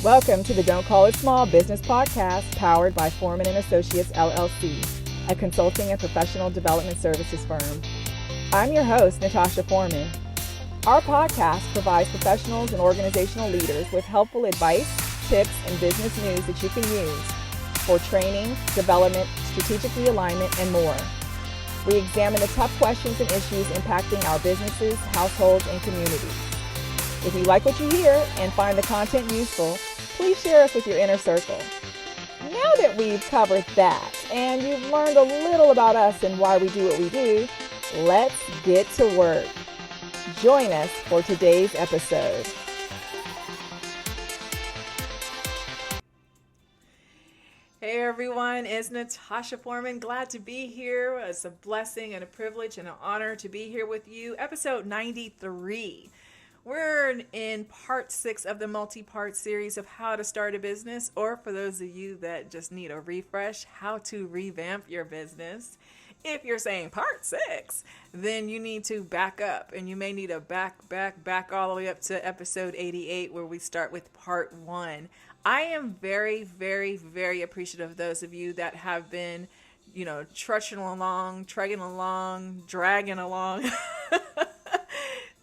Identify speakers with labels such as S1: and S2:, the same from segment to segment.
S1: Welcome to the Don't Call It Small Business Podcast, powered by Foreman & Associates, LLC, a consulting and professional development services firm. I'm your host, Natasha Foreman. Our podcast provides professionals and organizational leaders with helpful advice, tips, and business news that you can use for training, development, strategic realignment, and more. We examine the tough questions and issues impacting our businesses, households, and communities. If you like what you hear and find the content useful, please share us with your inner circle. Now that we've covered that and you've learned a little about us and why we do what we do, let's get to work. Join us for today's episode. Hey everyone, it's Natasha Foreman. Glad to be here. It's a blessing and a privilege and an honor to be here with you. Episode 93. We're in part 6 of the multi-part series of how to start a business, or for those of you that just need a refresh, how to revamp your business. If you're saying part 6, then you need to back up, and you may need to back all the way up to episode 88, where we start with part 1. I am very, very, very appreciative of those of you that have been, trudging along, dragging along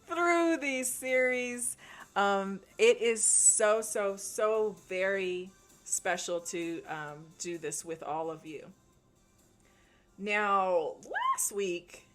S1: through these series. It is so very special to do this with all of you. Now, last week,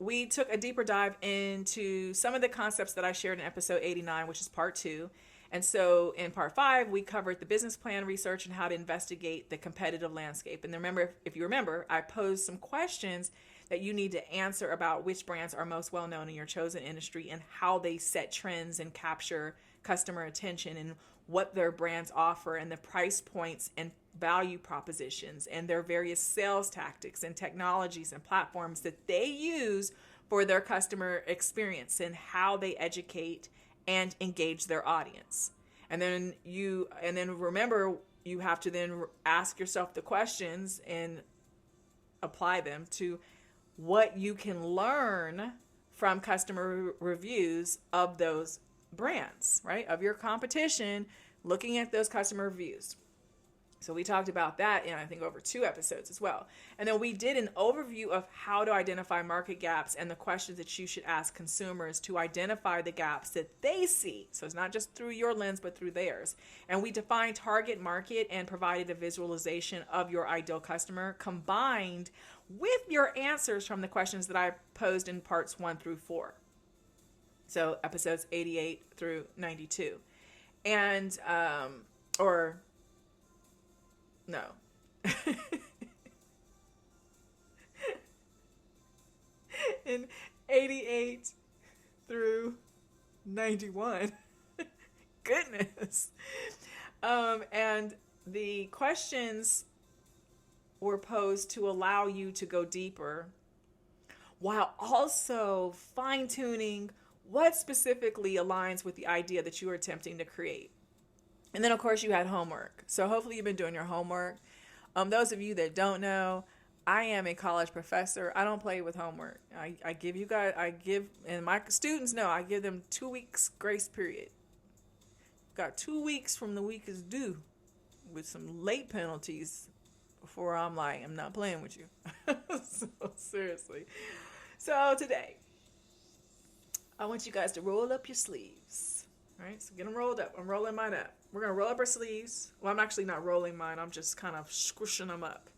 S1: we took a deeper dive into some of the concepts that I shared in episode 89, which is part 2. And so in part 5, we covered the business plan research and how to investigate the competitive landscape. And remember, if you remember, I posed some questions that you need to answer about which brands are most well-known in your chosen industry and how they set trends and capture customer attention and what their brands offer and the price points and value propositions and their various sales tactics and technologies and platforms that they use for their customer experience and how they educate and engage their audience. And then remember, you have to then ask yourself the questions and apply them to what you can learn from customer reviews of those brands, right? Of your competition, looking at those customer reviews. So we talked about that in, I think, over 2 episodes as well. And then we did an overview of how to identify market gaps and the questions that you should ask consumers to identify the gaps that they see. So it's not just through your lens, but through theirs. And we defined target market and provided a visualization of your ideal customer combined with your answers from the questions that I posed in parts 1 through 4. So episodes 88 through 92. And, no. In 88 through 91. Goodness. And the questions were posed to allow you to go deeper while also fine-tuning what specifically aligns with the idea that you are attempting to create. And then, of course, you had homework. So hopefully you've been doing your homework. Those of you that don't know, I am a college professor. I don't play with homework. And my students know, I give them 2 weeks grace period. Got 2 weeks from the week is due with some late penalties before I'm not playing with you. So seriously. So today, I want you guys to roll up your sleeves. All right, so get them rolled up. I'm rolling mine up. We're going to roll up our sleeves. Well, I'm actually not rolling mine. I'm just kind of squishing them up.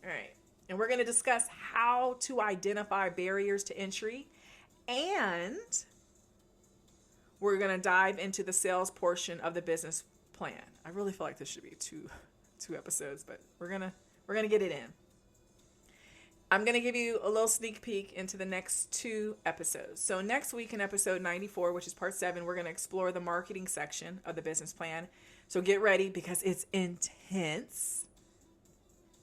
S1: All right. And we're going to discuss how to identify barriers to entry. And we're going to dive into the sales portion of the business plan. I really feel like this should be two episodes, but we're going to get it in. I'm going to give you a little sneak peek into the next 2 episodes. So next week in episode 94, which is part 7, we're going to explore the marketing section of the business plan. So get ready because it's intense.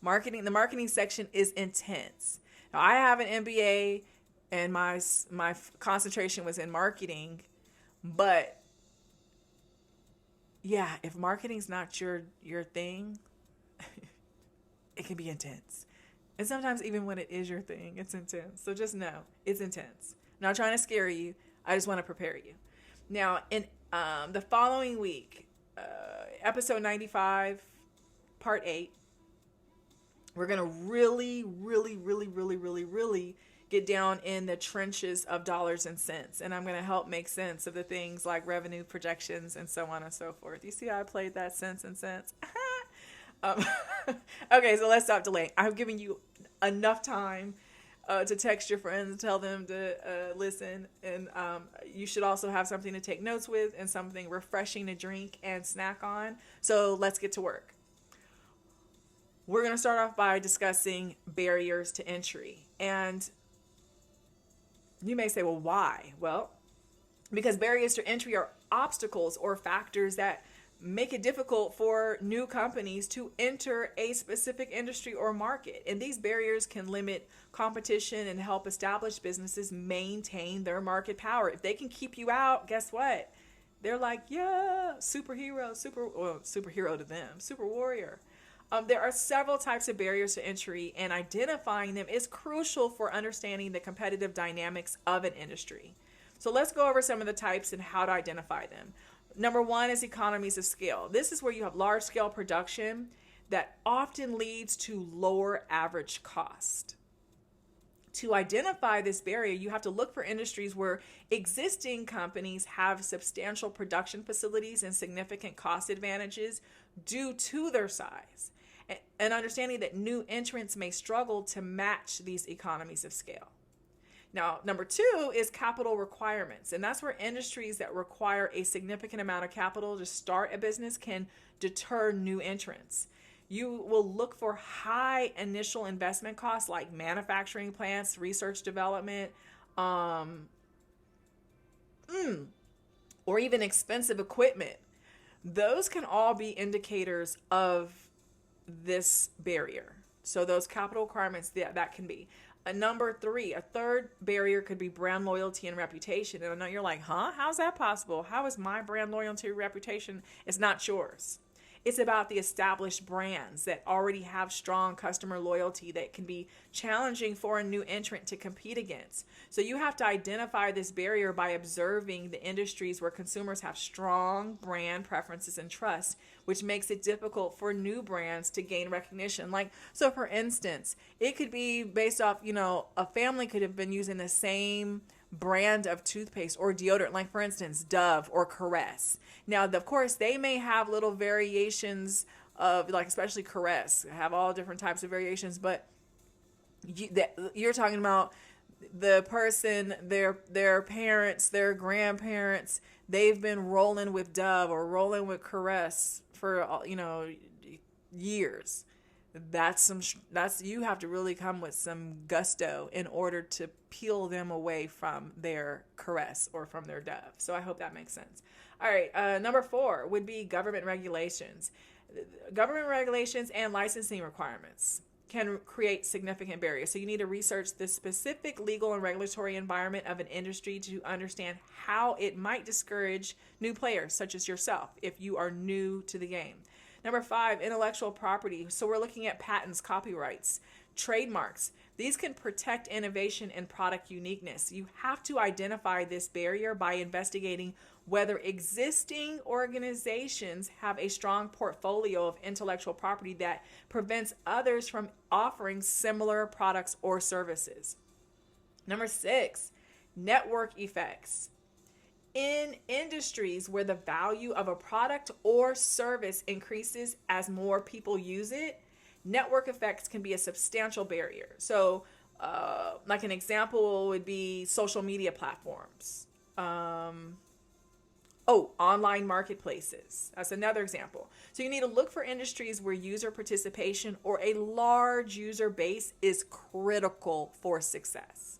S1: The marketing section is intense. Now, I have an MBA and my concentration was in marketing, but yeah, if marketing's not your thing, it can be intense. And sometimes even when it is your thing, it's intense. So just know, it's intense. I'm not trying to scare you. I just want to prepare you. Now, in the following week, episode 95, part 8. We're going to really, really, really, really, really, really get down in the trenches of dollars and cents. And I'm going to help make sense of the things like revenue projections and so on and so forth. You see how I played that sense and sense? Okay, so let's stop delaying. I've given you enough time to text your friends, tell them to listen. And you should also have something to take notes with and something refreshing to drink and snack on. So let's get to work. We're going to start off by discussing barriers to entry. And you may say, well, why? Well, because barriers to entry are obstacles or factors that make it difficult for new companies to enter a specific industry or market. And these barriers can limit competition and help established businesses maintain their market power. If they can keep you out, guess what? They're like, yeah, superhero to them, super warrior. There are several types of barriers to entry, and identifying them is crucial for understanding the competitive dynamics of an industry. So let's go over some of the types and how to identify them. Number one is economies of scale. This is where you have large-scale production that often leads to lower average cost. To identify this barrier, you have to look for industries where existing companies have substantial production facilities and significant cost advantages due to their size, and understanding that new entrants may struggle to match these economies of scale. Now, number two is capital requirements, and that's where industries that require a significant amount of capital to start a business can deter new entrants. You will look for high initial investment costs like manufacturing plants, research development, or even expensive equipment. Those can all be indicators of this barrier. So those capital requirements, that can be. Number three, a third barrier could be brand loyalty and reputation. And I know you're like, how's that possible? How is my brand loyalty and reputation? It's not yours. It's about the established brands that already have strong customer loyalty that can be challenging for a new entrant to compete against. So you have to identify this barrier by observing the industries where consumers have strong brand preferences and trust, which makes it difficult for new brands to gain recognition. So for instance, it could be based off, a family could have been using the same brand of toothpaste or deodorant, like for instance, Dove or Caress. Now, of course, they may have little variations of, especially Caress, have all different types of variations, but you're talking about the person, their parents, their grandparents, they've been rolling with Dove or rolling with Caress for, years. You have to really come with some gusto in order to peel them away from their Caress or from their Dove. So I hope that makes sense. All right, number 4 would be government regulations. Government regulations and licensing requirements can create significant barriers. So you need to research the specific legal and regulatory environment of an industry to understand how it might discourage new players, such as yourself, if you are new to the game. Number 5, intellectual property. So we're looking at patents, copyrights, trademarks. These can protect innovation and product uniqueness. You have to identify this barrier by investigating whether existing organizations have a strong portfolio of intellectual property that prevents others from offering similar products or services. Number 6, network effects. In industries where the value of a product or service increases as more people use it, network effects can be a substantial barrier. So, like an example would be social media platforms. Online marketplaces. That's another example. So you need to look for industries where user participation or a large user base is critical for success.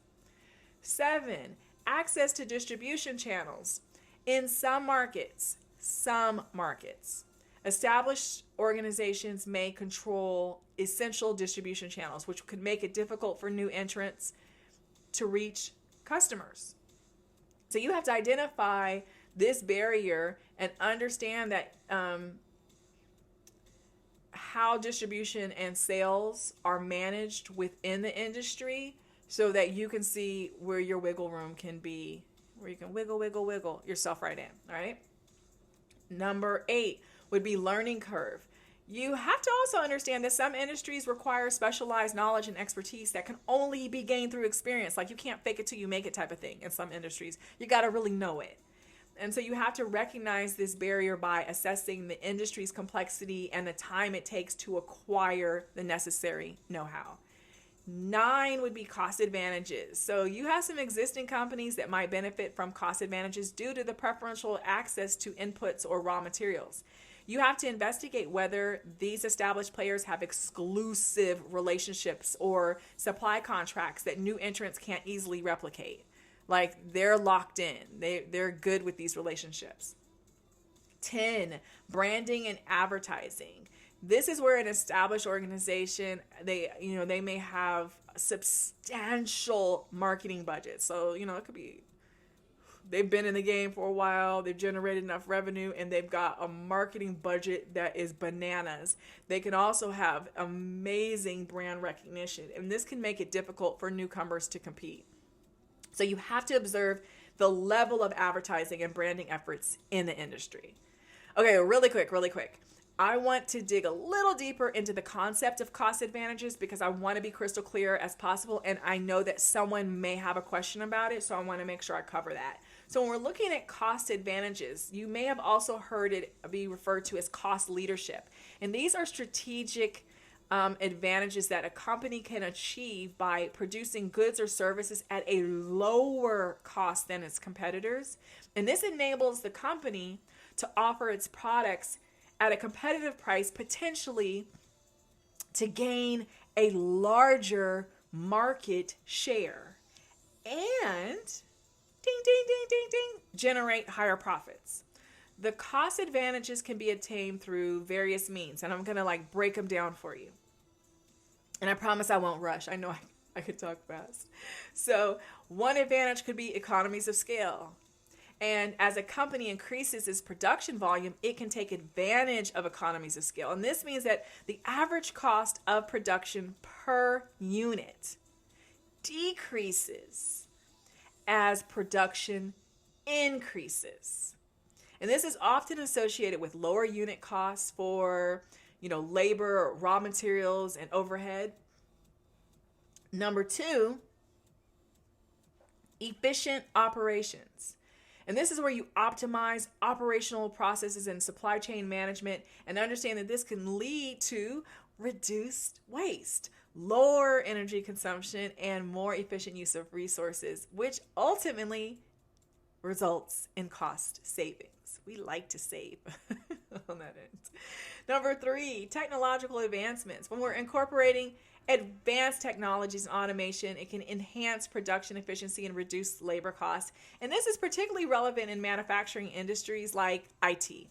S1: 7, access to distribution channels. In some markets, established organizations may control essential distribution channels, which could make it difficult for new entrants to reach customers. So you have to identify this barrier and understand that how distribution and sales are managed within the industry so that you can see where your wiggle room can be, where you can wiggle yourself right in, all right? Number 8 would be learning curve. You have to also understand that some industries require specialized knowledge and expertise that can only be gained through experience. Like you can't fake it till you make it type of thing in some industries. You got to really know it. And so you have to recognize this barrier by assessing the industry's complexity and the time it takes to acquire the necessary know-how. 9 would be cost advantages. So you have some existing companies that might benefit from cost advantages due to the preferential access to inputs or raw materials. You have to investigate whether these established players have exclusive relationships or supply contracts that new entrants can't easily replicate. Like they're locked in. They're good with these relationships. 10, branding and advertising. This is where an established organization, they may have substantial marketing budgets. So, it could be they've been in the game for a while, they've generated enough revenue, and they've got a marketing budget that is bananas. They can also have amazing brand recognition, and this can make it difficult for newcomers to compete. So you have to observe the level of advertising and branding efforts in the industry. Okay, really quick. I want to dig a little deeper into the concept of cost advantages because I want to be crystal clear as possible, and I know that someone may have a question about it, so I want to make sure I cover that. So when we're looking at cost advantages, you may have also heard it be referred to as cost leadership. And these are strategic advantages that a company can achieve by producing goods or services at a lower cost than its competitors. And this enables the company to offer its products at a competitive price, potentially to gain a larger market share and generate higher profits. The cost advantages can be attained through various means, and I'm going to break them down for you. And I promise I won't rush. I know I could talk fast. So one advantage could be economies of scale. And as a company increases its production volume, it can take advantage of economies of scale. And this means that the average cost of production per unit decreases as production increases. And this is often associated with lower unit costs for, labor, raw materials, and overhead. Number 2, efficient operations. And this is where you optimize operational processes and supply chain management and understand that this can lead to reduced waste, lower energy consumption, and more efficient use of resources, which ultimately results in cost savings. We like to save on that end. Number 3, technological advancements. When we're incorporating advanced technologies and automation, it can enhance production efficiency and reduce labor costs. And this is particularly relevant in manufacturing industries like IT.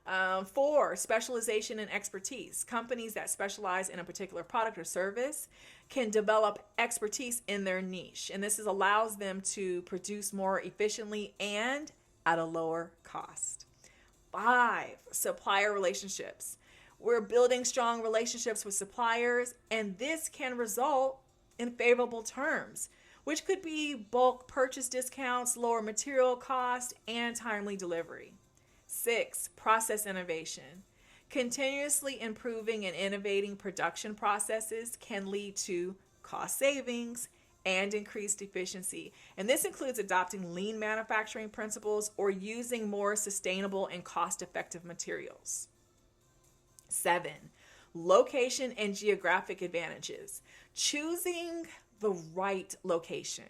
S1: 4, specialization and expertise. Companies that specialize in a particular product or service can develop expertise in their niche. And this allows them to produce more efficiently and at a lower cost. 5, supplier relationships. We're building strong relationships with suppliers, and this can result in favorable terms, which could be bulk purchase discounts, lower material cost, and timely delivery. 6, process innovation. Continuously improving and innovating production processes can lead to cost savings and increased efficiency. And this includes adopting lean manufacturing principles or using more sustainable and cost-effective materials. 7, location and geographic advantages. Choosing the right location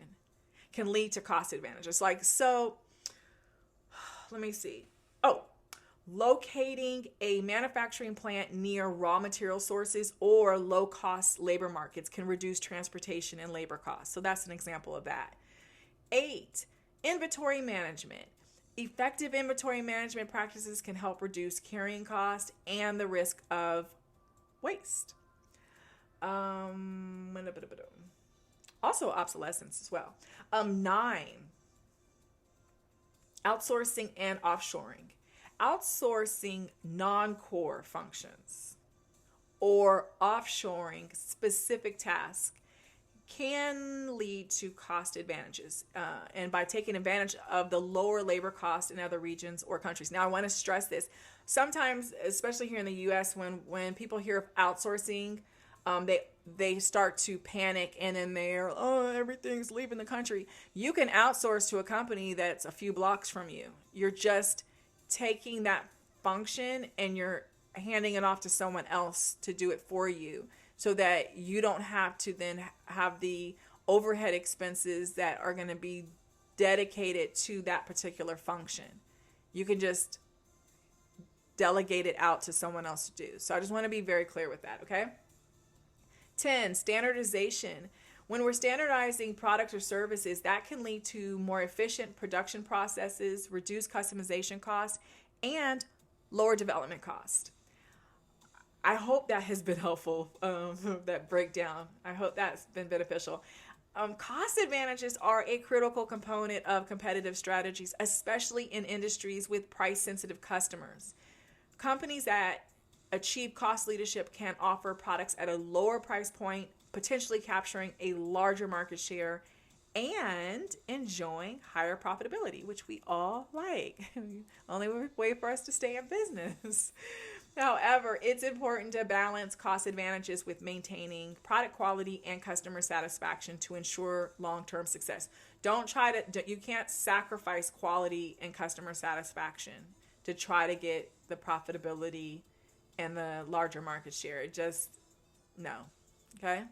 S1: can lead to cost advantages. Let me see. Locating a manufacturing plant near raw material sources or low-cost labor markets can reduce transportation and labor costs. So that's an example of that. 8, inventory management. Effective inventory management practices can help reduce carrying costs and the risk of waste. Also obsolescence as well. 9, outsourcing and offshoring. Outsourcing non-core functions or offshoring specific tasks can lead to cost advantages, and by taking advantage of the lower labor cost in other regions or countries. Now, I want to stress this. Sometimes, especially here in the U.S., when people hear of outsourcing, they start to panic, and then everything's leaving the country. You can outsource to a company that's a few blocks from you. You're just taking that function and you're handing it off to someone else to do it for you, so that you don't have to then have the overhead expenses that are going to be dedicated to that particular function. You can just delegate it out to someone else to do. So I just want to be very clear with that, okay? 10, standardization. When we're standardizing products or services, that can lead to more efficient production processes, reduced customization costs, and lower development cost. I hope that has been helpful, that breakdown. I hope that's been beneficial. Cost advantages are a critical component of competitive strategies, especially in industries with price-sensitive customers. Companies that achieve cost leadership can offer products at a lower price point, potentially capturing a larger market share and enjoying higher profitability, which we all like. Only way for us to stay in business. However, it's important to balance cost advantages with maintaining product quality and customer satisfaction to ensure long-term success. You can't sacrifice quality and customer satisfaction to try to get the profitability and the larger market share. No. Okay?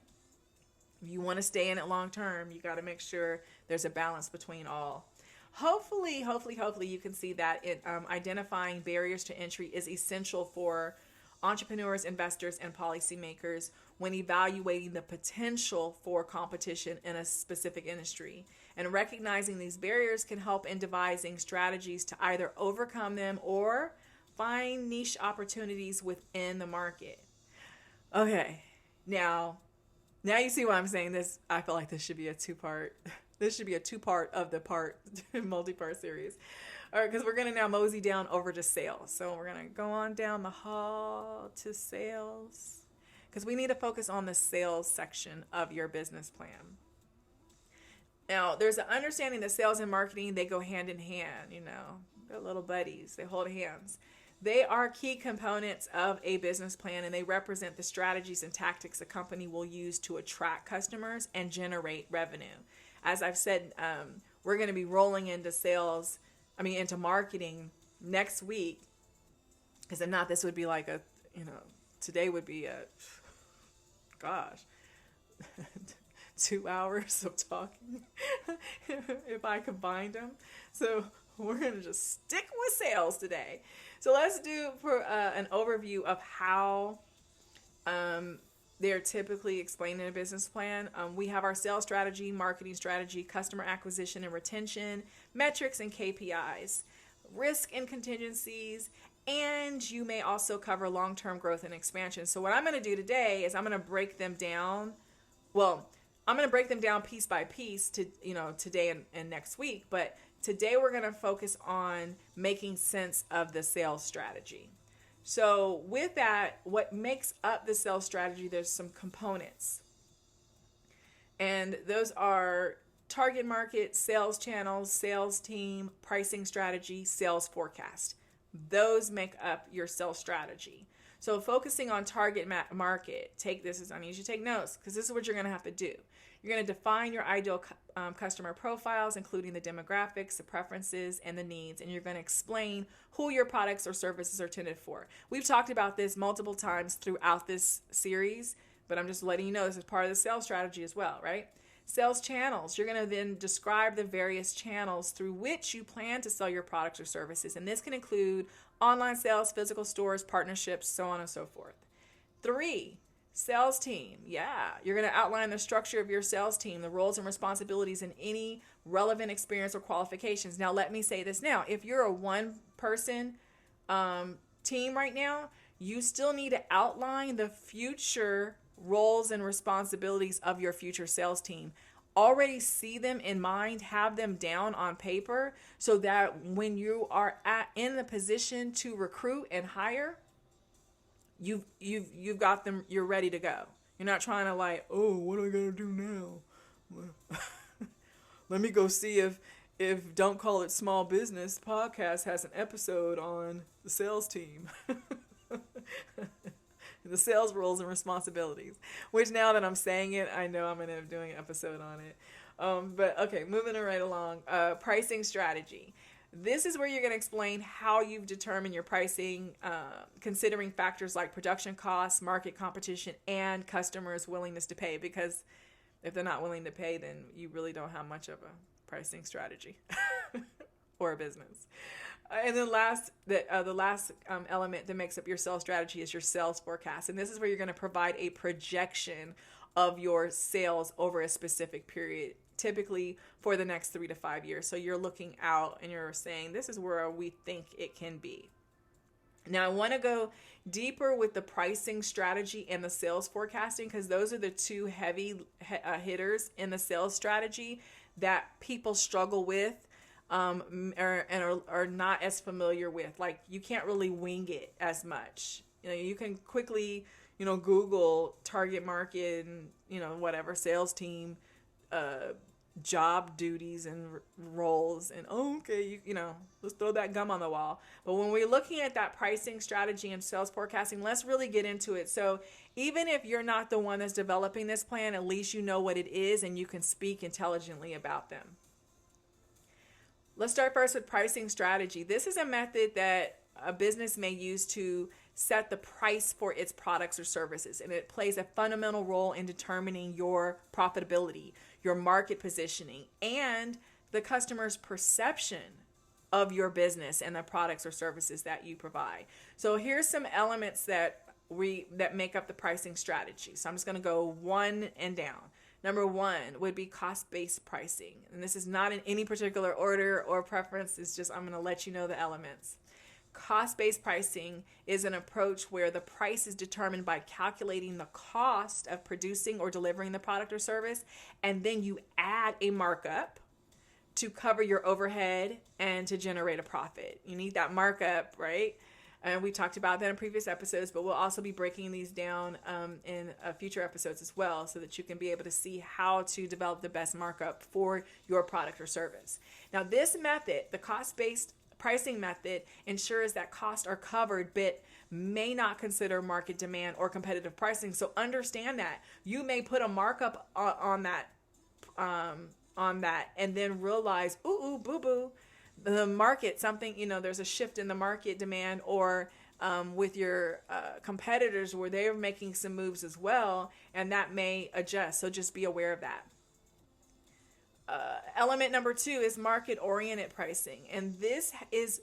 S1: If you want to stay in it long term, you got to make sure there's a balance between all. Hopefully you can see that identifying barriers to entry is essential for entrepreneurs, investors, and policymakers when evaluating the potential for competition in a specific industry. And recognizing these barriers can help in devising strategies to either overcome them or find niche opportunities within the market. Okay, now you see why I'm saying this. I feel like this should be a two-part. This should be a two-part of the multi-part series. All right, because we're going to now mosey down over to sales. So we're going to go on down the hall to sales, because we need to focus on the sales section of your business plan. Now, there's an understanding that sales and marketing, they go hand in hand, They're little buddies. They hold hands. They are key components of a business plan, and they represent the strategies and tactics a company will use to attract customers and generate revenue. As I've said, we're going to be rolling into into marketing next week, because if not, this would be like today would be 2 hours of talking if I combined them. So we're going to just stick with sales today. So let's do an overview of how they're typically explained in a business plan. We have our sales strategy, marketing strategy, customer acquisition and retention, metrics and KPIs, risk and contingencies, and you may also cover long-term growth and expansion. So what I'm going to do today is I'm going to break them down. Well, I'm going to break them down piece by piece to, today and next week. But today we're going to focus on making sense of the sales strategy. So with that, what makes up the sales strategy, there's some components. And those are target market, sales channels, sales team, pricing strategy, sales forecast. Those make up your sales strategy. So focusing on target market, I need you to take notes, because this is what you're going to have to do. You're going to define your ideal customer profiles, including the demographics, the preferences, and the needs, and you're going to explain who your products or services are intended for. We've talked about this multiple times throughout this series, but I'm just letting you know this is part of the sales strategy as well, right? Sales channels. You're going to then describe the various channels through which you plan to sell your products or services, and this can include online sales, physical stores, partnerships, so on and so forth. 3, sales team. Yeah, you're going to outline the structure of your sales team, the roles and responsibilities, and any relevant experience or qualifications. Now, let me say this now. If you're a one-person team right now, you still need to outline the future roles and responsibilities of your future sales team. Already see them in mind, have them down on paper, so that when you are in the position to recruit and hire, you've got them, you're ready to go. You're not trying to like, oh, what do I gotta do now? Let me go see if Don't Call It Small Business podcast has an episode on the sales team. The sales roles and responsibilities, which now that I'm saying it, I know I'm going to end up doing an episode on it. But okay, moving right along. Pricing strategy. This is where you're going to explain how you've determined your pricing, considering factors like production costs, market competition, and customers' willingness to pay. Because if they're not willing to pay, then you really don't have much of a pricing strategy or a business. And then the last element that makes up your sales strategy is your sales forecast. And this is where you're going to provide a projection of your sales over a specific period, typically for the next 3 to 5 years. So you're looking out and you're saying, this is where we think it can be. Now, I want to go deeper with the pricing strategy and the sales forecasting, because those are the two heavy hitters in the sales strategy that people struggle with. Are not as familiar with. Like, you can't really wing it as much. You can quickly, Google target market and, whatever sales team, job duties and roles, and okay, let's throw that gum on the wall. But when we're looking at that pricing strategy and sales forecasting, let's really get into it. So even if you're not the one that's developing this plan, at least you know what it is and you can speak intelligently about them. Let's start first with pricing strategy. This is a method that a business may use to set the price for its products or services, and it plays a fundamental role in determining your profitability, your market positioning, and the customer's perception of your business and the products or services that you provide. So here's some elements that make up the pricing strategy. So I'm just going to go one and down. Number one would be cost-based pricing. And this is not in any particular order or preference. It's just, I'm going to let you know the elements. Cost-based pricing is an approach where the price is determined by calculating the cost of producing or delivering the product or service, and then you add a markup to cover your overhead and to generate a profit. You need that markup, right? And we talked about that in previous episodes, but we'll also be breaking these down in future episodes as well, so that you can be able to see how to develop the best markup for your product or service. Now, this method, the cost-based pricing method, ensures that costs are covered, but may not consider market demand or competitive pricing. So understand that you may put a markup on that, and then realize, ooh, boo-boo, the market, something, there's a shift in the market demand, or with your competitors where they're making some moves as well, and that may adjust. So just be aware of that. Element number two is market-oriented pricing, and this is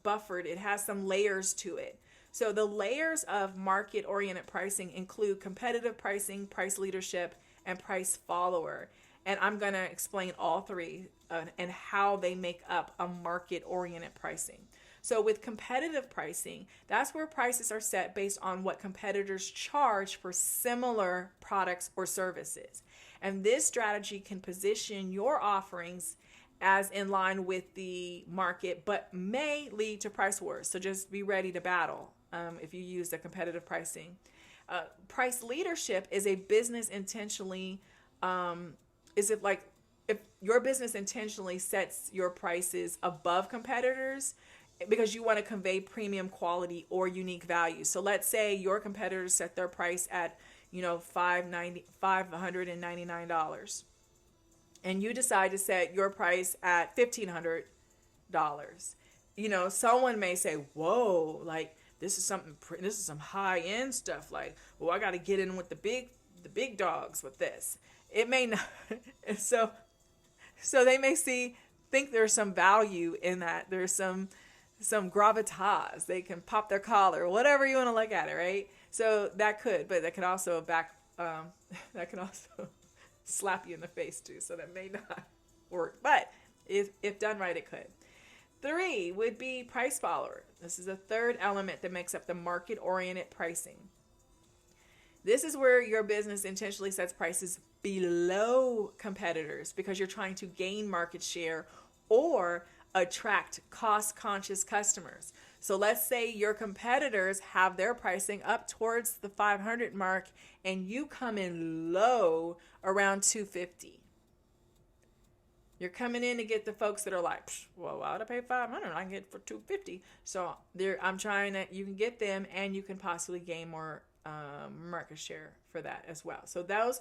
S1: buffered. It has some layers to it. So the layers of market-oriented pricing include competitive pricing, price leadership, and price follower. And I'm going to explain all three and how they make up a market-oriented pricing. So with competitive pricing, that's where prices are set based on what competitors charge for similar products or services. And this strategy can position your offerings as in line with the market, but may lead to price wars. So just be ready to battle if you use the competitive pricing. Price leadership is a business intentionally if your business intentionally sets your prices above competitors because you want to convey premium quality or unique value. So let's say your competitors set their price at, $599, and you decide to set your price at $1,500. Someone may say, whoa, like this is some high end stuff. Like, well, I got to get in with the big dogs with this. It may not. So they may think there's some value in that. There's some gravitas. They can pop their collar, whatever you want to look at it, right? So that could also slap you in the face too. So that may not work, but if done right, it could. 3 would be price follower. This is the third element that makes up the market-oriented pricing. This is where your business intentionally sets prices below competitors because you're trying to gain market share or attract cost-conscious customers. So let's say your competitors have their pricing up towards the 500 mark and you come in low around 250. You're coming in to get the folks that are like, well, why would I pay 500? I can get it for 250. So I'm trying to, you can get them and you can possibly gain more market share for that as well. So those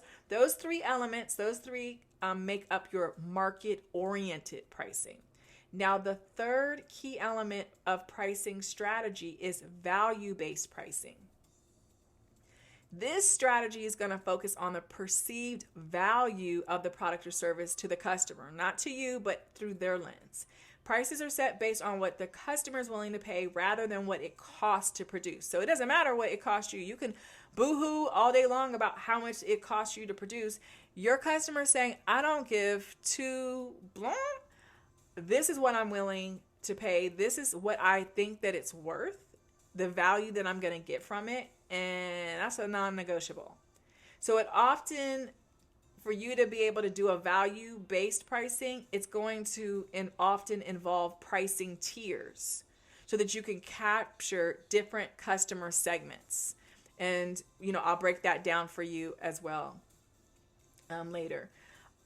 S1: three elements, make up your market-oriented pricing. Now, the third key element of pricing strategy is value-based pricing. This strategy is going to focus on the perceived value of the product or service to the customer, not to you, but through their lens. Prices are set based on what the customer is willing to pay rather than what it costs to produce. So it doesn't matter what it costs you. You can boo-hoo all day long about how much it costs you to produce. Your customer is saying, I don't give two blanc. This is what I'm willing to pay. This is what I think that it's worth, the value that I'm going to get from it. And that's a non-negotiable. So it often, for you to be able to do a value-based pricing, it's going to often involve pricing tiers so that you can capture different customer segments. And, I'll break that down for you as well later.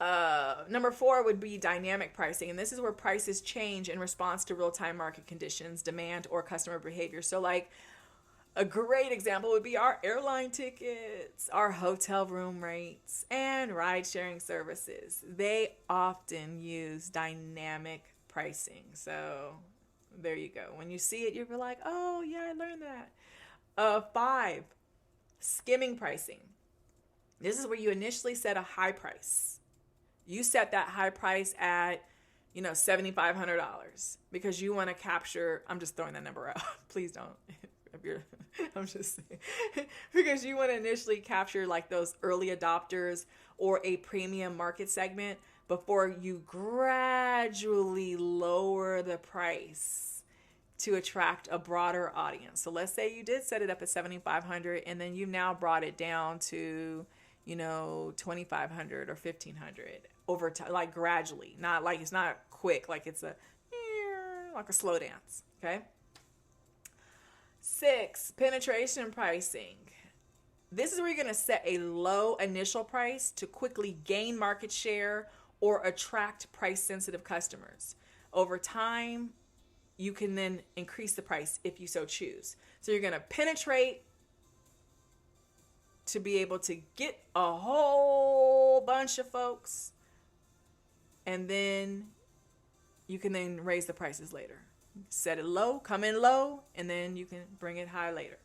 S1: Number 4 would be dynamic pricing. And this is where prices change in response to real-time market conditions, demand, or customer behavior. So like, a great example would be our airline tickets, our hotel room rates, and ride-sharing services. They often use dynamic pricing. So there you go. When you see it, you'll be like, oh, yeah, I learned that. 5, skimming pricing. This is where you initially set a high price. You set that high price at, $7,500 because you want to capture, I'm just throwing that number out. Please don't. I'm just saying, because you want to initially capture like those early adopters or a premium market segment before you gradually lower the price to attract a broader audience. So let's say you did set it up at $7,500 and then you've now brought it down to, $2,500 or $1,500 over time, like gradually, not like it's not quick, like it's like a slow dance. Okay. 6, penetration pricing. This is where you're going to set a low initial price to quickly gain market share or attract price-sensitive customers. Over time, you can then increase the price if you so choose. So you're going to penetrate to be able to get a whole bunch of folks, and then you can then raise the prices later. Set it low, come in low, and then you can bring it high later.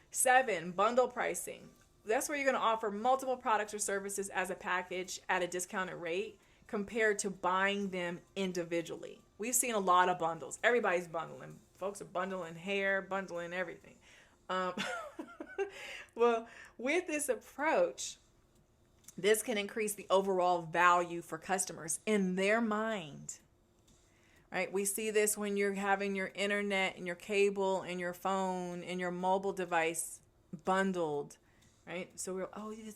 S1: 7, bundle pricing. That's where you're going to offer multiple products or services as a package at a discounted rate compared to buying them individually. We've seen a lot of bundles. Everybody's bundling. Folks are bundling hair, bundling everything. Well, with this approach, this can increase the overall value for customers in their mind. Right? We see this when you're having your internet and your cable and your phone and your mobile device bundled, right? So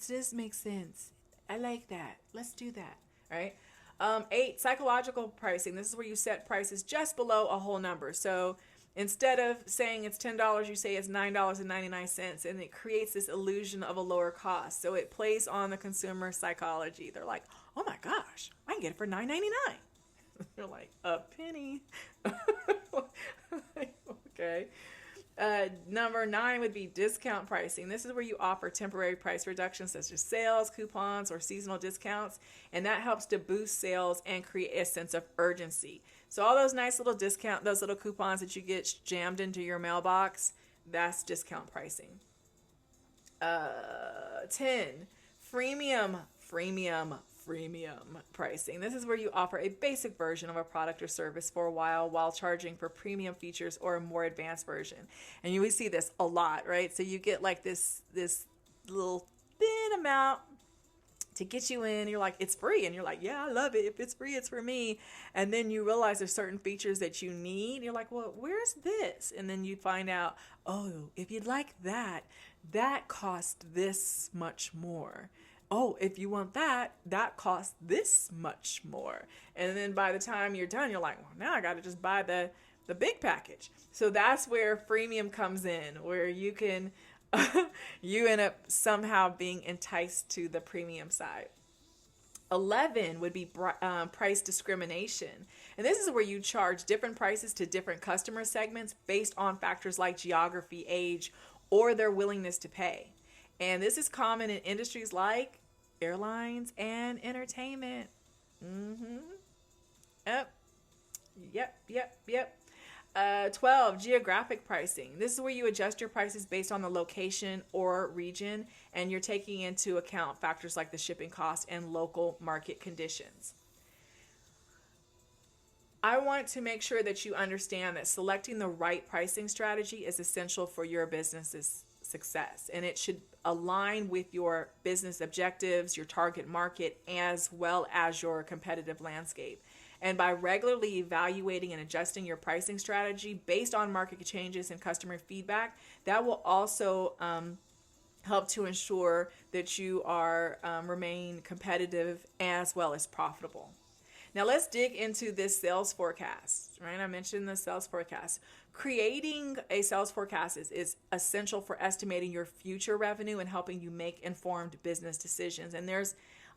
S1: this makes sense. I like that. Let's do that, right? 8, psychological pricing. This is where you set prices just below a whole number. So instead of saying it's $10, you say it's $9.99, and it creates this illusion of a lower cost. So it plays on the consumer psychology. They're like, oh my gosh, I can get it for $9.99. You're like, a penny. Okay. Number 9 would be discount pricing. This is where you offer temporary price reductions such as sales, coupons, or seasonal discounts. And that helps to boost sales and create a sense of urgency. So all those nice little those little coupons that you get jammed into your mailbox, that's discount pricing. 10, freemium pricing. This is where you offer a basic version of a product or service for a while charging for premium features or a more advanced version. And you will see this a lot, right? So you get like this little thin amount to get you in. You're like, it's free. And you're like, yeah, I love it. If it's free, it's for me. And then you realize there's certain features that you need. You're like, well, where's this? And then you find out, oh, if you'd like that costs this much more. Oh, if you want that costs this much more. And then by the time you're done, you're like, well, now I got to just buy the the big package. So that's where freemium comes in, where you can, you end up somehow being enticed to the premium side. 11 would be price discrimination. And this is where you charge different prices to different customer segments based on factors like geography, age, or their willingness to pay. And this is common in industries like airlines and entertainment. Mm-hmm. Yep. 12, geographic pricing. This is where you adjust your prices based on the location or region, and you're taking into account factors like the shipping cost and local market conditions. I want to make sure that you understand that selecting the right pricing strategy is essential for your business's success, and it should align with your business objectives, your target market, as well as your competitive landscape. And by regularly evaluating and adjusting your pricing strategy based on market changes and customer feedback, that will also help to ensure that you are remain competitive as well as profitable. Now let's dig into this sales forecast, right? I mentioned the sales forecast. Creating a sales forecast is essential for estimating your future revenue and helping you make informed business decisions. And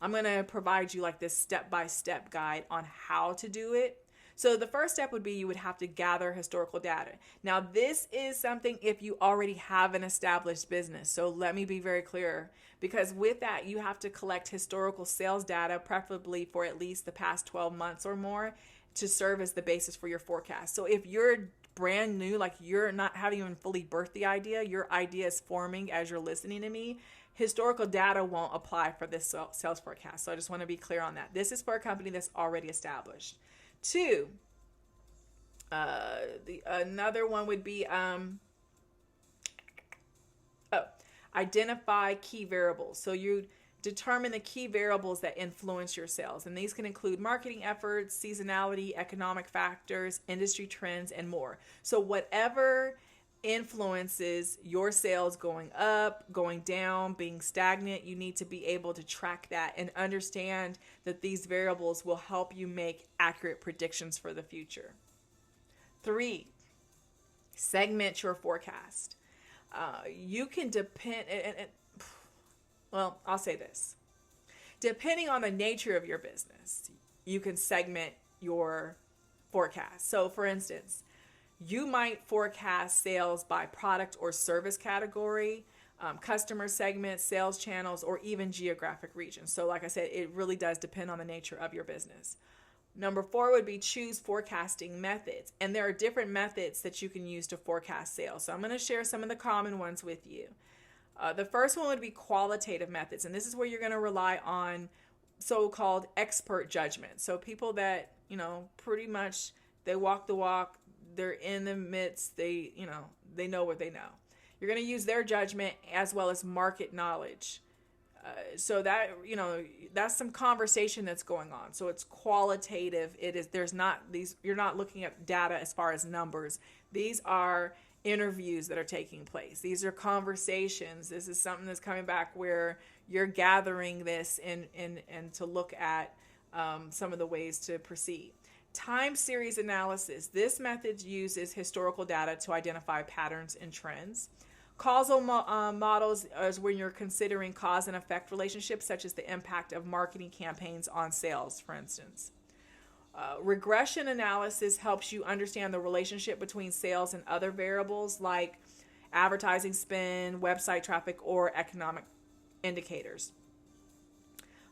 S1: I'm going to provide you like this step-by-step guide on how to do it. So the first step would be you would have to gather historical data. Now, this is something if you already have an established business. So let me be very clear, because with that, you have to collect historical sales data, preferably for at least the past 12 months or more, to serve as the basis for your forecast. So if you're brand new, like you're not having even fully birthed the idea, your idea is forming as you're listening to me, historical data won't apply for this sales forecast. So I just want to be clear on that. This is for a company that's already established. 2, another one would be identify key variables. So you determine the key variables that influence your sales, and these can include marketing efforts, seasonality, economic factors, industry trends, and more. So whatever influences your sales going up, going down, being stagnant, you need to be able to track that and understand that these variables will help you make accurate predictions for the future. 3, segment your forecast. You can depend, well, I'll say this. Depending on the nature of your business, you can segment your forecast. So for instance, you might forecast sales by product or service category, customer segment, sales channels, or even geographic region. So like I said, it really does depend on the nature of your business. Number 4 would be choose forecasting methods. And there are different methods that you can use to forecast sales. So I'm going to share some of the common ones with you. The first one would be qualitative methods. And this is where you're going to rely on so-called expert judgment. So people that, pretty much they walk the walk, they're in the midst, they know what they know. You're going to use their judgment as well as market knowledge. So that, that's some conversation that's going on. So it's qualitative. You're not looking at data as far as numbers. These are interviews that are taking place. These are conversations. This is something that's coming back where you're gathering this and to look at some of the ways to proceed. Time series analysis. This method uses historical data to identify patterns and trends. Causal models is when you're considering cause and effect relationships, such as the impact of marketing campaigns on sales, for instance. Regression analysis helps you understand the relationship between sales and other variables like advertising spend, website traffic, or economic indicators.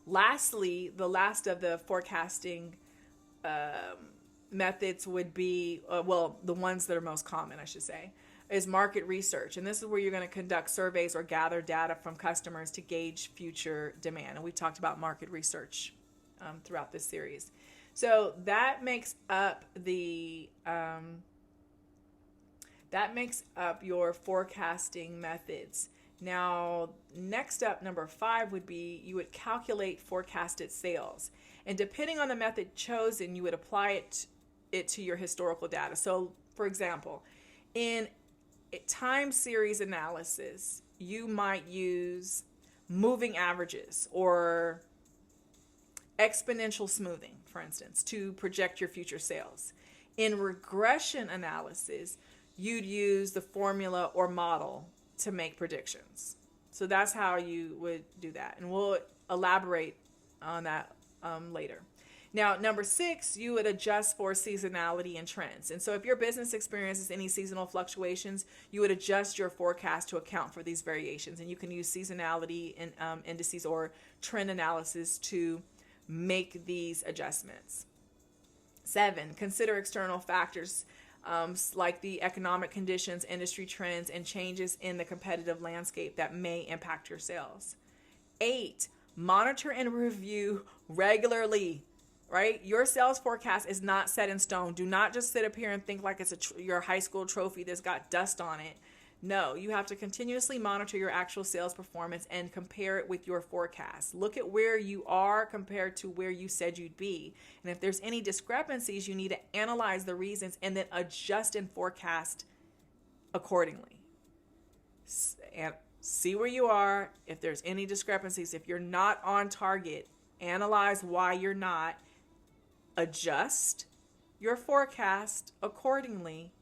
S1: Lastly, the last of the forecasting methods would be, the ones that are most common, I should say, is market research. And this is where you're going to conduct surveys or gather data from customers to gauge future demand. And we talked about market research throughout this series. So that makes up your forecasting methods. Now, next up, number 5 would be you would calculate forecasted sales. And depending on the method chosen, you would apply it to your historical data. So, for example, in time series analysis, you might use moving averages or exponential smoothing, for instance, to project your future sales. In regression analysis, you'd use the formula or model to make predictions. So that's how you would do that. And we'll elaborate on that later. Now, number 6, you would adjust for seasonality and trends. And so if your business experiences any seasonal fluctuations, you would adjust your forecast to account for these variations. And you can use seasonality in, indices or trend analysis to make these adjustments. 7, consider external factors like the economic conditions, industry trends, and changes in the competitive landscape that may impact your sales. 8, monitor and review regularly, right? Your sales forecast is not set in stone. Do not just sit up here and think like it's your high school trophy that's got dust on it. No, you have to continuously monitor your actual sales performance and compare it with your forecast. Look at where you are compared to where you said you'd be. And if there's any discrepancies, you need to analyze the reasons and then adjust and forecast accordingly. And see where you are. If there's any discrepancies, if you're not on target, analyze why you're not. Adjust your forecast accordingly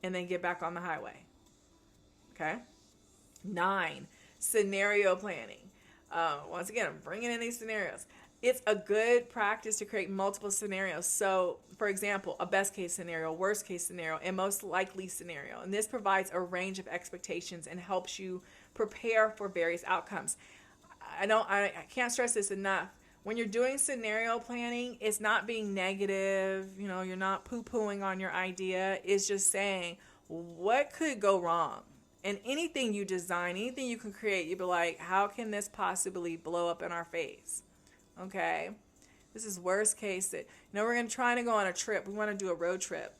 S1: and then get back on the highway. Okay. 9, scenario planning. Once again, I'm bringing in these scenarios. It's a good practice to create multiple scenarios. So, for example, a best case scenario, worst case scenario, and most likely scenario. And this provides a range of expectations and helps you prepare for various outcomes. I can't stress this enough. When you're doing scenario planning, it's not being negative. You're not poo-pooing on your idea. It's just saying, what could go wrong? And anything you design, anything you can create, you'd be like, how can this possibly blow up in our face? Okay. This is worst case. We're going to try to go on a trip. We want to do a road trip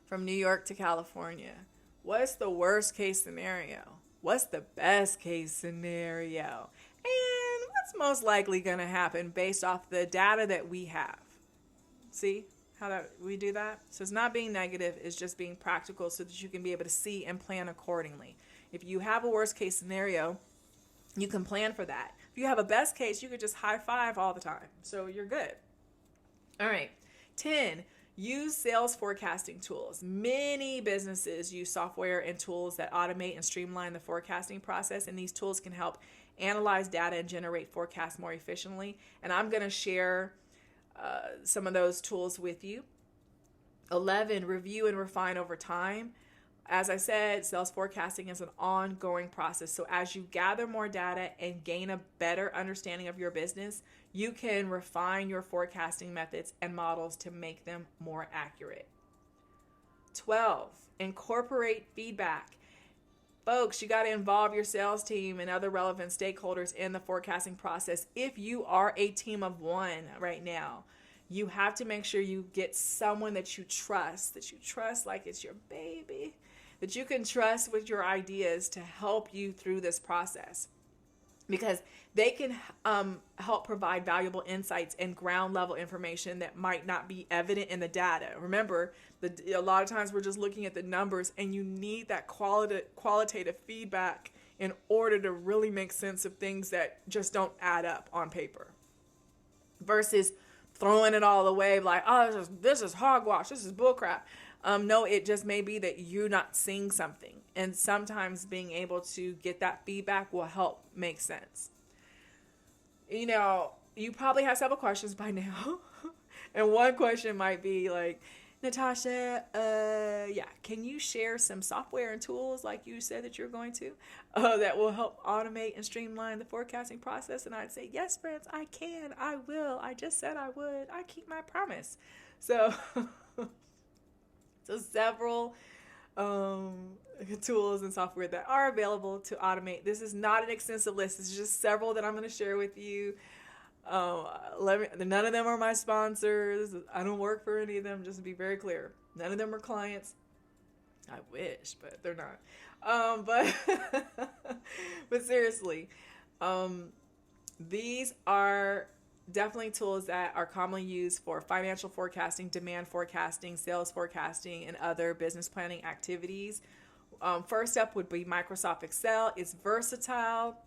S1: from New York to California. What's the worst case scenario? What's the best case scenario? And what's most likely going to happen based off the data that we have? See how we do that? So it's not being negative, it's just being practical so that you can be able to see and plan accordingly. If you have a worst case scenario, you can plan for that. If you have a best case, you could just high five all the time. So you're good. All right. 10, use sales forecasting tools. Many businesses use software and tools that automate and streamline the forecasting process, and these tools can help analyze data and generate forecasts more efficiently. And I'm going to share some of those tools with you. 11, review and refine over time. As I said, sales forecasting is an ongoing process. So as you gather more data and gain a better understanding of your business, you can refine your forecasting methods and models to make them more accurate. 12, incorporate feedback. Folks, you got to involve your sales team and other relevant stakeholders in the forecasting process. If you are a team of one right now, you have to make sure you get someone that you trust like it's your baby, that you can trust with your ideas to help you through this process. Because they can help provide valuable insights and ground level information that might not be evident in the data. Remember, a lot of times we're just looking at the numbers, and you need that qualitative feedback in order to really make sense of things that just don't add up on paper. Versus throwing it all away like, oh, this is hogwash, this is bullcrap. No, it just may be that you're not seeing something. And sometimes being able to get that feedback will help make sense. You probably have several questions by now. And one question might be like, Natasha, can you share some software and tools like you said that you're going to that will help automate and streamline the forecasting process? And I'd say, yes, friends, I can, I will. I just said I would. I keep my promise. So, several tools and software that are available to automate. This is not an extensive list. It's just several that I'm going to share with you. None of them are my sponsors. I don't work for any of them, just to be very clear. None of them are clients. I wish, but they're not. But seriously, these are definitely tools that are commonly used for financial forecasting, demand forecasting, sales forecasting, and other business planning activities. First up would be Microsoft Excel. It's versatile.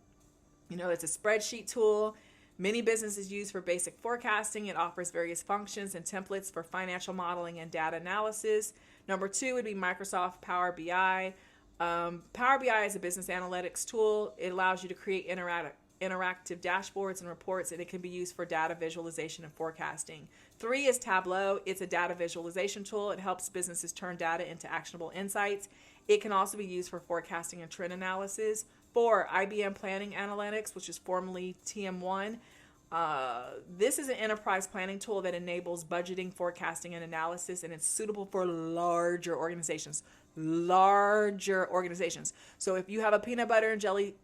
S1: It's a spreadsheet tool Many businesses use for basic forecasting. It offers various functions and templates for financial modeling and data analysis. Number 2 would be Microsoft Power BI. Power BI is a business analytics tool. It allows you to create interactive dashboards and reports, and it can be used for data visualization and forecasting. 3 is Tableau. It's a data visualization tool. It helps businesses turn data into actionable insights. It can also be used for forecasting and trend analysis. 4, IBM Planning Analytics, which is formerly TM1. This is an enterprise planning tool that enables budgeting, forecasting, and analysis, and it's suitable for larger organizations. So if you have a peanut butter and jelly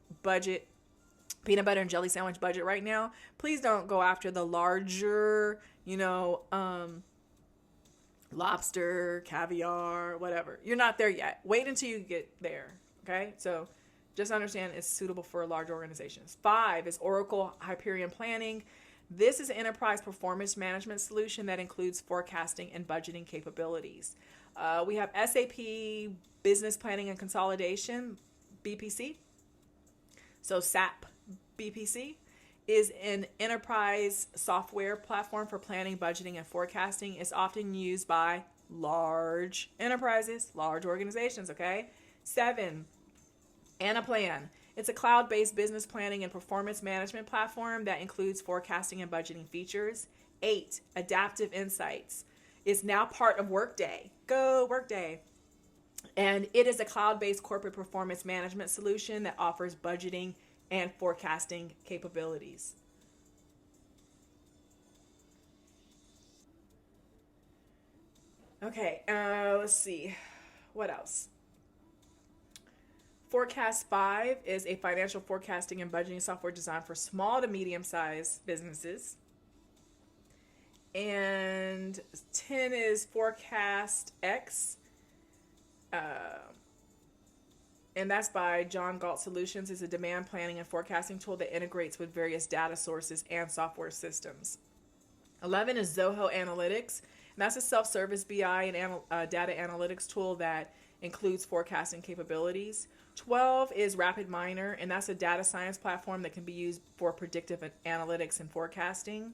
S1: sandwich budget right now, please don't go after the larger, lobster, caviar, whatever. You're not there yet. Wait until you get there. Okay. So just understand it's suitable for large organizations. 5 is Oracle Hyperion Planning. This is an enterprise performance management solution that includes forecasting and budgeting capabilities. We have SAP Business Planning and Consolidation, BPC. So SAP BPC is an enterprise software platform for planning, budgeting, and forecasting. It's often used by large enterprises, large organizations, okay? 7, Anaplan. It's a cloud-based business planning and performance management platform that includes forecasting and budgeting features. 8, Adaptive Insights. It's now part of Workday. Go Workday. And it is a cloud-based corporate performance management solution that offers budgeting and forecasting capabilities. Okay, let's see. What else? Forecast 5 is a financial forecasting and budgeting software designed for small to medium-sized businesses. And 10 is Forecast X. And that's by John Galt Solutions. It's a demand planning and forecasting tool that integrates with various data sources and software systems. 11 is Zoho Analytics. And that's a self-service BI and data analytics tool that includes forecasting capabilities. 12 is RapidMiner, and that's a data science platform that can be used for predictive analytics and forecasting.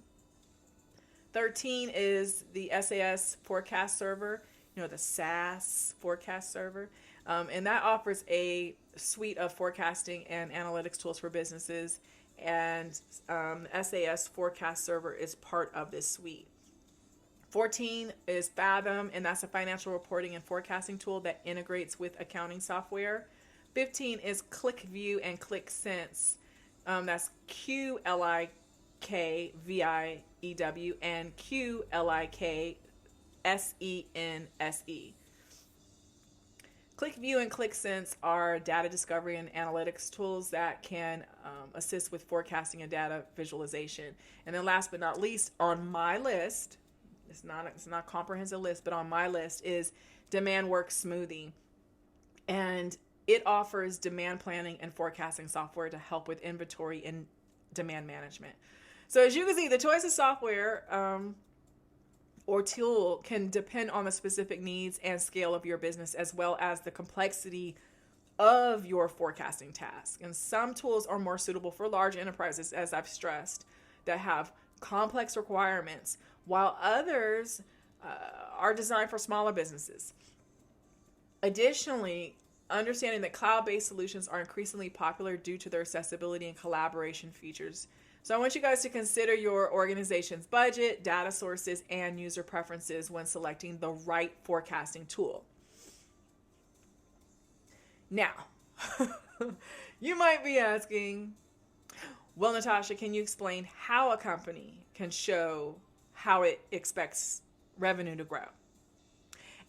S1: 13 is the SAS Forecast Server, the SAS Forecast Server. And that offers a suite of forecasting and analytics tools for businesses. And SAS Forecast Server is part of this suite. 14 is Fathom, and that's a financial reporting and forecasting tool that integrates with accounting software. 15 is ClickView and ClickSense. That's QLIKVIEW and QLIKSENSE. ClickView and ClickSense are data discovery and analytics tools that can assist with forecasting and data visualization. And then last but not least, on my list, it's not a comprehensive list, but on my list is DemandWorks Smoothie. And it offers demand planning and forecasting software to help with inventory and demand management. So as you can see, the choice of software or tool can depend on the specific needs and scale of your business, as well as the complexity of your forecasting task. And some tools are more suitable for large enterprises, as I've stressed, that have complex requirements, while others are designed for smaller businesses. Additionally, understanding that cloud-based solutions are increasingly popular due to their accessibility and collaboration features. So I want you guys to consider your organization's budget, data sources, and user preferences when selecting the right forecasting tool. Now, you might be asking, well, Natasha, can you explain how a company can show how it expects revenue to grow?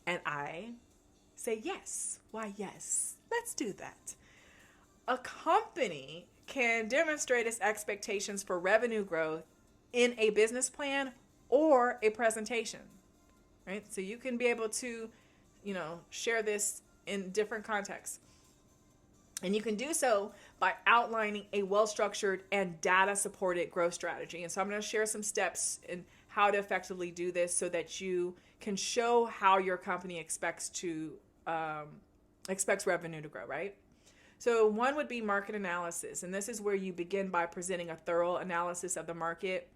S1: And I say yes. Why, yes. Let's do that. A company can demonstrate its expectations for revenue growth in a business plan or a presentation, right? So you can be able to, share this in different contexts. And you can do so by outlining a well-structured and data-supported growth strategy. And so I'm going to share some steps in how to effectively do this so that you can show how your company expects revenue to grow, right? So one would be market analysis, and this is where you begin by presenting a thorough analysis of the market.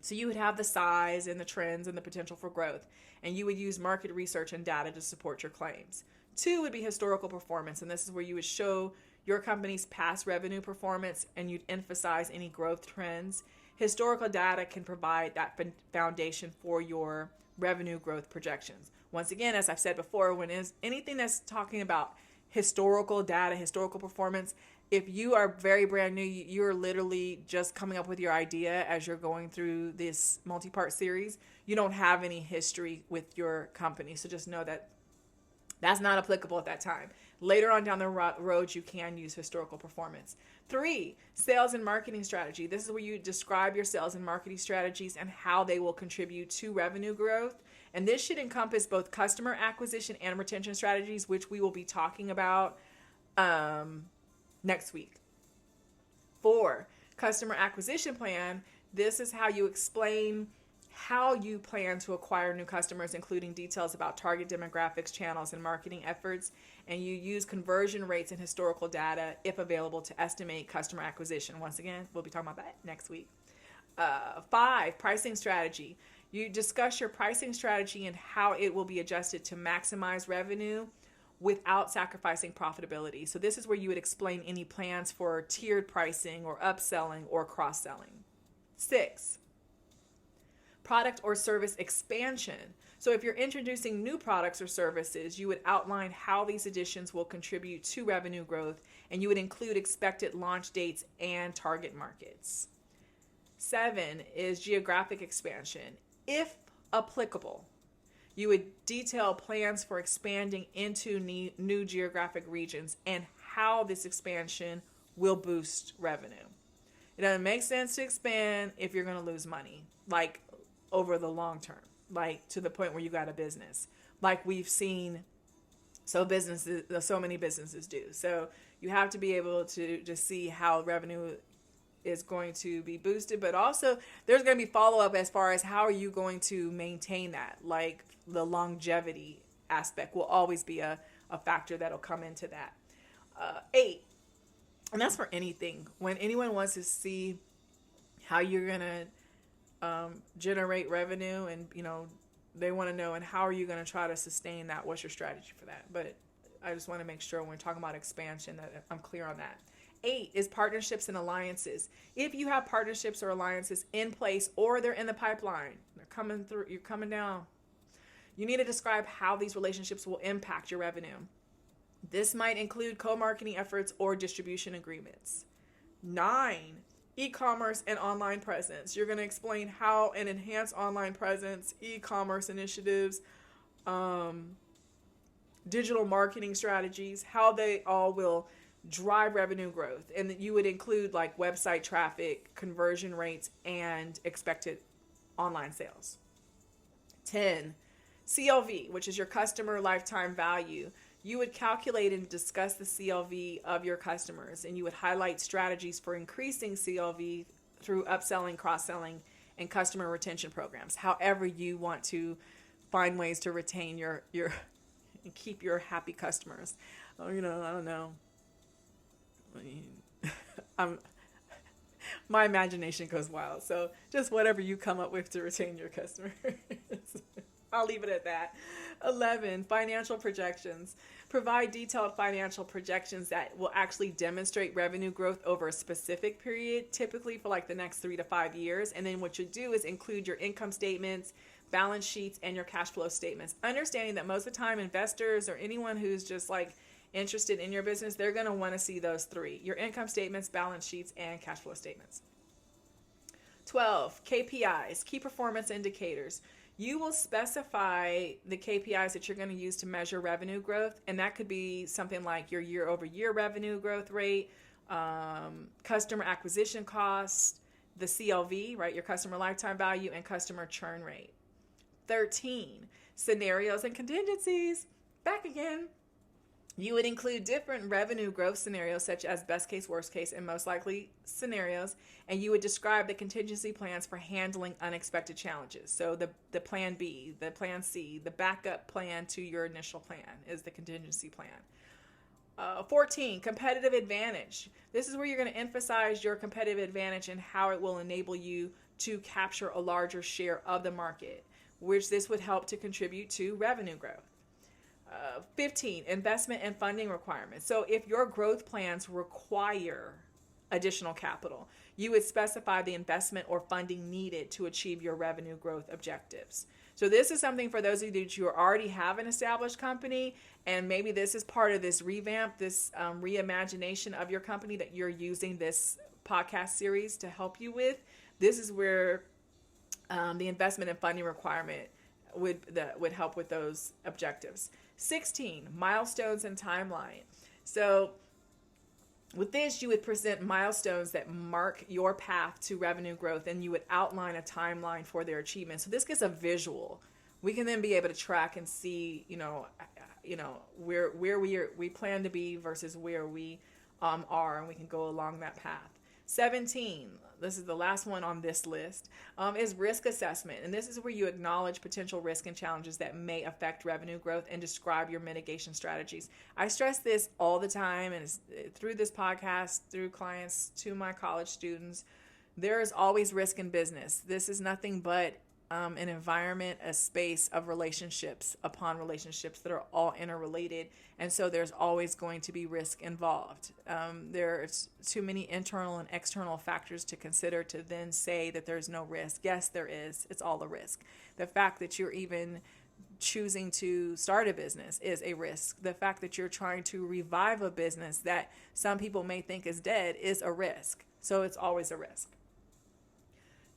S1: So you would have the size and the trends and the potential for growth, and you would use market research and data to support your claims. Two would be historical performance, and this is where you would show your company's past revenue performance and you'd emphasize any growth trends. Historical data can provide that foundation for your revenue growth projections. Once again, as I've said before, when is anything that's talking about historical data, historical performance, if you are very brand new, you're literally just coming up with your idea as you're going through this multi-part series, you don't have any history with your company. So just know that that's not applicable at that time. Later on down the road, you can use historical performance. 3, sales and marketing strategy. This is where you describe your sales and marketing strategies and how they will contribute to revenue growth. And this should encompass both customer acquisition and retention strategies, which we will be talking about next week. 4, customer acquisition plan. This is how you explain how you plan to acquire new customers, including details about target demographics, channels, and marketing efforts. And you use conversion rates and historical data, if available, to estimate customer acquisition. Once again, we'll be talking about that next week. 5, pricing strategy. You discuss your pricing strategy and how it will be adjusted to maximize revenue without sacrificing profitability. So this is where you would explain any plans for tiered pricing or upselling or cross-selling. 6, product or service expansion. So if you're introducing new products or services, you would outline how these additions will contribute to revenue growth, and you would include expected launch dates and target markets. 7 is geographic expansion. If applicable, you would detail plans for expanding into new geographic regions and how this expansion will boost revenue. It doesn't make sense to expand if you're going to lose money, like over the long term, like to the point where you got a business, like we've seen so many businesses do. So you have to be able to just see how revenue is going to be boosted, but also there's going to be follow-up as far as how are you going to maintain that. Like the longevity aspect will always be a factor that'll come into that. 8, and that's for anything. When anyone wants to see how you're going to generate revenue, and they want to know, and how are you going to try to sustain that, what's your strategy for that. But I just want to make sure when we're talking about expansion that I'm clear on that. 8 is partnerships and alliances. If you have partnerships or alliances in place or they're in the pipeline, they're coming through, you're coming down, you need to describe how these relationships will impact your revenue. This might include co-marketing efforts or distribution agreements. 9, e-commerce and online presence. You're going to explain how an enhanced online presence, e-commerce initiatives, digital marketing strategies, how they all will drive revenue growth. And you would include like website traffic, conversion rates, and expected online sales. 10, CLV, which is your customer lifetime value. You would calculate and discuss the CLV of your customers, and you would highlight strategies for increasing CLV through upselling, cross-selling, and customer retention programs. However you want to find ways to retain your and keep your happy customers. I don't know. My imagination goes wild. So just whatever you come up with to retain your customers. I'll leave it at that. 11, financial projections. Provide detailed financial projections that will actually demonstrate revenue growth over a specific period, typically for like the next 3 to 5 years. And then what you do is include your income statements, balance sheets, and your cash flow statements. Understanding that most of the time investors or anyone who's just like interested in your business, they're going to want to see those 3: your income statements, balance sheets, and cash flow statements. 12, KPIs, key performance indicators. You will specify the KPIs that you're going to use to measure revenue growth, and that could be something like your year-over-year revenue growth rate, customer acquisition cost, the CLV, right, your customer lifetime value, and customer churn rate. 13, scenarios and contingencies. Back again. You would include different revenue growth scenarios, such as best case, worst case, and most likely scenarios, and you would describe the contingency plans for handling unexpected challenges. So the plan B, the plan C, the backup plan to your initial plan is the contingency plan. 14, competitive advantage. This is where you're going to emphasize your competitive advantage and how it will enable you to capture a larger share of the market, which this would help to contribute to revenue growth. 15, investment and funding requirements. So if your growth plans require additional capital, you would specify the investment or funding needed to achieve your revenue growth objectives. So this is something for those of you that you already have an established company, and maybe this is part of this revamp, this reimagination of your company that you're using this podcast series to help you with. This is where the investment and funding requirement would help with those objectives. 16, milestones and timeline. So with this, you would present milestones that mark your path to revenue growth, and you would outline a timeline for their achievement. So this gives a visual. We can then be able to track and see, where we plan to be versus where we are, and we can go along that path. 17, this is the last one on this list, is risk assessment. And this is where you acknowledge potential risk and challenges that may affect revenue growth and describe your mitigation strategies. I stress this all the time, and it's through this podcast, through clients, to my college students. There is always risk in business. This is nothing but an environment, a space of relationships upon relationships that are all interrelated. And so there's always going to be risk involved. There's too many internal and external factors to consider to then say that there's no risk. Yes, there is. It's all a risk. The fact that you're even choosing to start a business is a risk. The fact that you're trying to revive a business that some people may think is dead is a risk. So it's always a risk.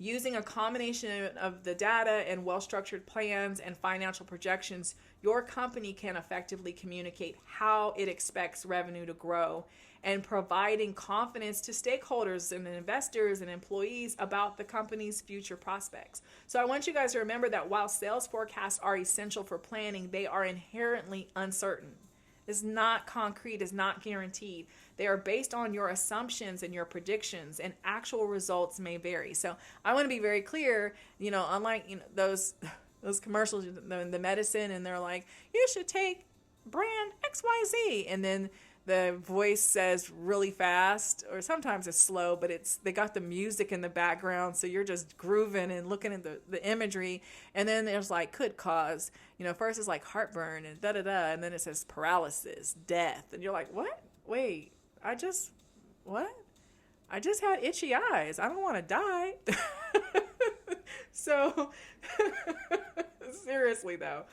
S1: Using a combination of the data and well-structured plans and financial projections, your company can effectively communicate how it expects revenue to grow, and providing confidence to stakeholders and investors and employees about the company's future prospects. So I want you guys to remember that while sales forecasts are essential for planning, they are inherently uncertain. It's not concrete, it's not guaranteed. They are based on your assumptions and your predictions, and actual results may vary. So I want to be very clear, unlike those commercials, the medicine, and they're like, you should take brand XYZ, and then the voice says really fast, or sometimes it's slow, but they got the music in the background, so you're just grooving and looking at the imagery, and then there's like could cause, first it's like heartburn and da-da-da, and then it says paralysis, death, and you're like, what? Wait, what? I just had itchy eyes. I don't want to die. So, seriously though,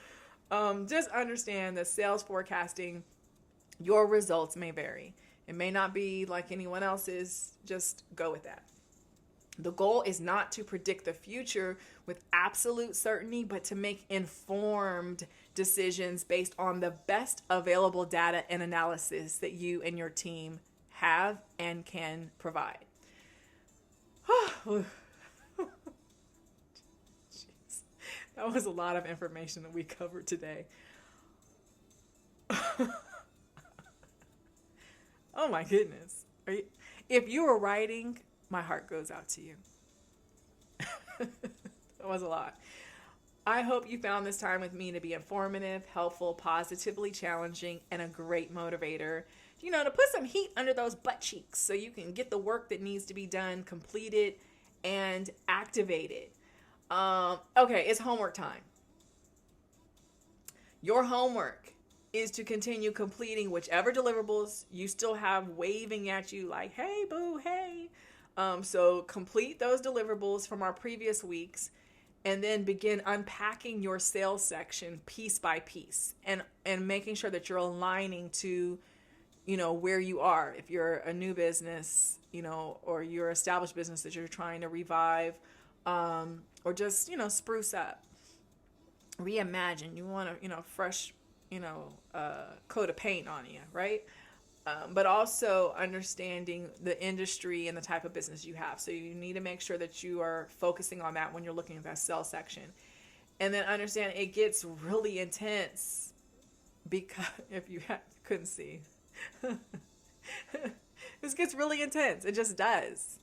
S1: just understand that sales forecasting, your results may vary. It may not be like anyone else's. Just go with that. The goal is not to predict the future with absolute certainty, but to make informed decisions based on the best available data and analysis that you and your team have and can provide. Jeez. That was a lot of information that we covered today. Oh my goodness. If you were writing, my heart goes out to you. That was a lot. I hope you found this time with me to be informative, helpful, positively challenging, and a great motivator. To put some heat under those butt cheeks so you can get the work that needs to be done, completed, and activated. Okay, it's homework time. Your homework is to continue completing whichever deliverables you still have waving at you like, hey, boo, hey. So complete those deliverables from our previous weeks, and then begin unpacking your sales section piece by piece, and making sure that you're aligning to, where you are. If you're a new business, or your established business that you're trying to revive, or just, spruce up, reimagine. You want a fresh, coat of paint on you, right? But also understanding the industry and the type of business you have. So you need to make sure that you are focusing on that when you're looking at that sales section. And then understand it gets really intense, because if you couldn't see, this gets really intense. It just does.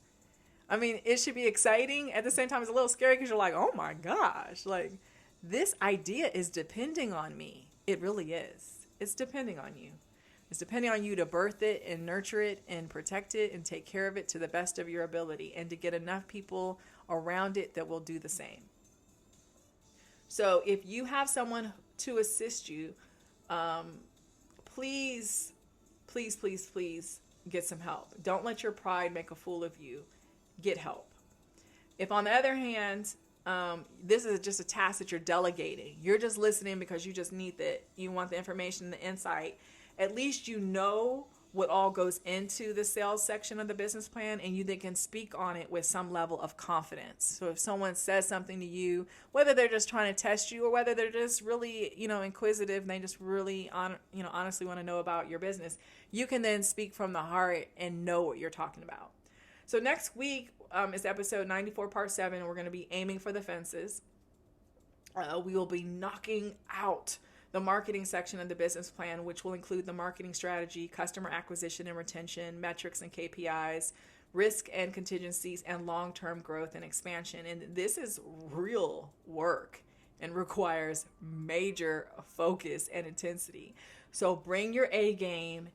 S1: I mean, it should be exciting. At the same time, it's a little scary because you're like, oh my gosh, like this idea is depending on me. It really is. It's depending on you. It's depending on you to birth it and nurture it and protect it and take care of it to the best of your ability, and to get enough people around it that will do the same. So if you have someone to assist you, please, please, please, please get some help. Don't let your pride make a fool of you. Get help. If, on the other hand, this is just a task that you're delegating, you're just listening because you just need you want the information, the insight, at least you know what all goes into the sales section of the business plan, and you then can speak on it with some level of confidence. So if someone says something to you, whether they're just trying to test you or whether they're just really, inquisitive and they just really, honestly want to know about your business, you can then speak from the heart and know what you're talking about. So next week is episode 94, part 7. We're going to be aiming for the fences. We will be knocking out the marketing section of the business plan, which will include the marketing strategy, customer acquisition and retention, metrics and KPIs, risk and contingencies, and long-term growth and expansion. And this is real work and requires major focus and intensity. So bring your A game.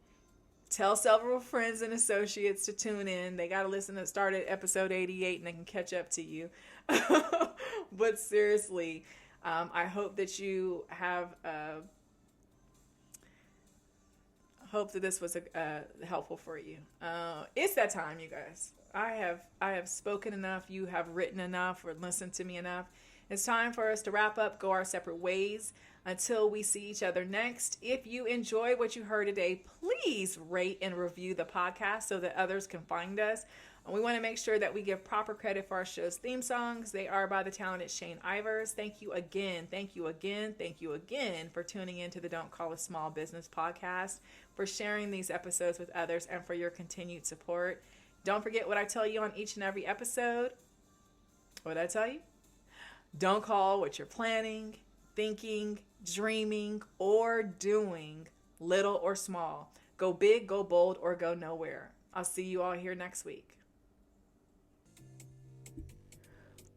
S1: Tell several friends and associates to tune in. They got to listen to start at episode 88 and they can catch up to you. But seriously, I hope that you have, hope that this was helpful for you. It's that time, you guys. I have spoken enough. You have written enough or listened to me enough. It's time for us to wrap up, go our separate ways until we see each other next. If you enjoyed what you heard today, please rate and review the podcast so that others can find us. We want to make sure that we give proper credit for our show's theme songs. They are by the talented Shane Ivers. Thank you again. Thank you again. Thank you again for tuning into the Don't Call a Small Business podcast, for sharing these episodes with others, and for your continued support. Don't forget what I tell you on each and every episode. What did I tell you? Don't call what you're planning, thinking, dreaming, or doing, little or small. Go big, go bold, or go nowhere. I'll see you all here next week.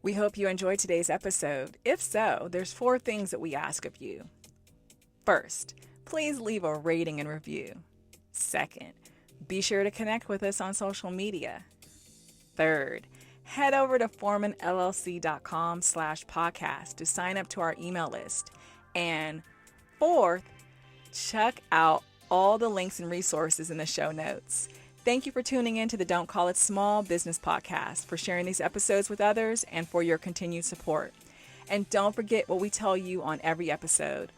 S1: We hope you enjoyed today's episode. If so, there's 4 things that we ask of you. First, please leave a rating and review. Second, be sure to connect with us on social media. Third, head over to foremanllc.com/podcast to sign up to our email list. And fourth, check out all the links and resources in the show notes. Thank you for tuning in to the Don't Call It Small Business podcast, for sharing these episodes with others, and for your continued support. And don't forget what we tell you on every episode.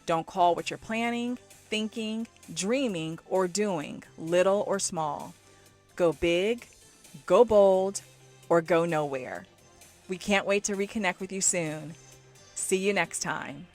S1: Don't call what you're planning, thinking, dreaming, or doing, little or small. Go big, go bold, or go nowhere. We can't wait to reconnect with you soon. See you next time.